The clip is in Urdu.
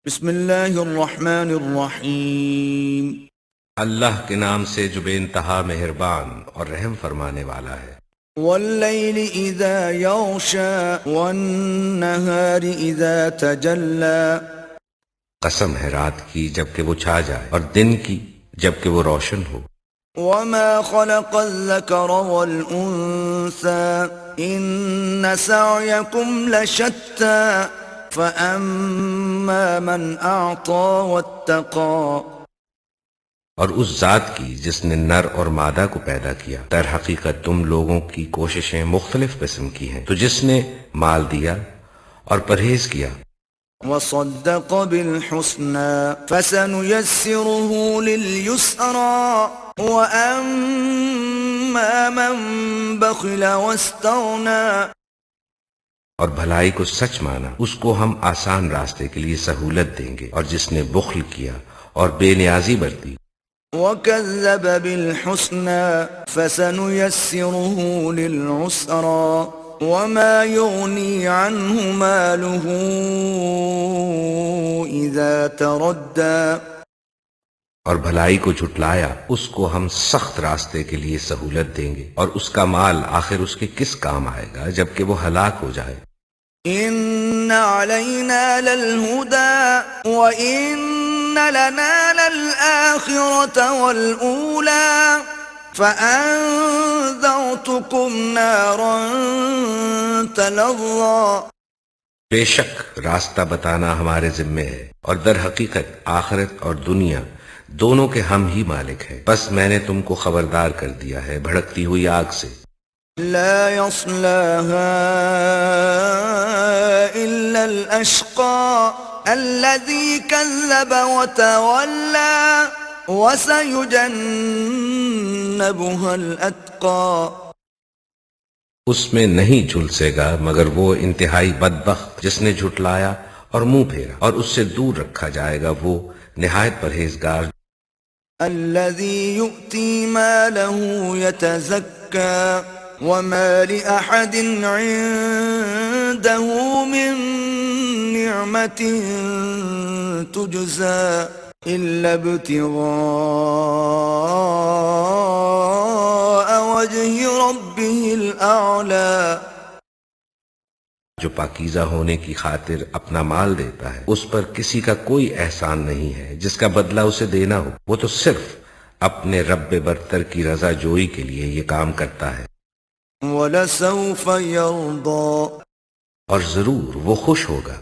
بسم اللہ الرحمن الرحیم۔ اللہ کے نام سے جو بے انتہا مہربان اور رحم فرمانے والا ہے۔ واللیل اذا یغشا والنہار اذا تجلی۔ قسم ہے رات کی جبکہ وہ چھا جائے اور دن کی جبکہ وہ روشن ہو۔ وما خلق الذکر والانثى ان سعیکم لشتی فاما من اعطى واتقى۔ اور اس ذات کی جس نے نر اور مادہ کو پیدا کیا، در حقیقت تم لوگوں کی کوششیں مختلف قسم کی ہیں، تو جس نے مال دیا اور پرہیز کیا۔ وصدق بالحسنى فسنيسره لليسرى وأما من بخل واستغنى۔ اور بھلائی کو سچ مانا، اس کو ہم آسان راستے کے لیے سہولت دیں گے، اور جس نے بخل کیا اور بے نیازی برتی۔ وكذب بالحسنى فسنيسره للعسرى وما يغني عنه ماله إذا تردى۔ اور بھلائی کو جھٹلایا، اس کو ہم سخت راستے کے لیے سہولت دیں گے، اور اس کا مال آخر اس کے کس کام آئے گا جبکہ وہ ہلاک ہو جائے۔ إن علينا للهدى وإن لنا للآخرة والأولى فأنذرتكم نارا تلظى۔ بے شک راستہ بتانا ہمارے ذمے ہے، اور در حقیقت آخرت اور دنیا دونوں کے ہم ہی مالک ہیں، بس میں نے تم کو خبردار کر دیا ہے بھڑکتی ہوئی آگ سے۔ لا يصلاها إلا الأشقى الذي كذب وتولى وسيجنبها الأتقى۔ اس میں نہیں جھلسے گا مگر وہ انتہائی بدبخت جس نے جھٹلایا اور منہ پھیرا، اور اس سے دور رکھا جائے گا وہ نہایت پرہیزگار۔ الذي يؤتي ماله يتزكى وما لأحد عنده من نعمة تجزى إلا ابتغاء وجه ربه الأعلى۔ جو پاکیزہ ہونے کی خاطر اپنا مال دیتا ہے، اس پر کسی کا کوئی احسان نہیں ہے جس کا بدلہ اسے دینا ہو، وہ تو صرف اپنے رب برتر کی رضا جوئی کے لیے یہ کام کرتا ہے۔ وَلَسَوْفَ يَرْضَى۔ اور ضرور وہ خوش ہوگا۔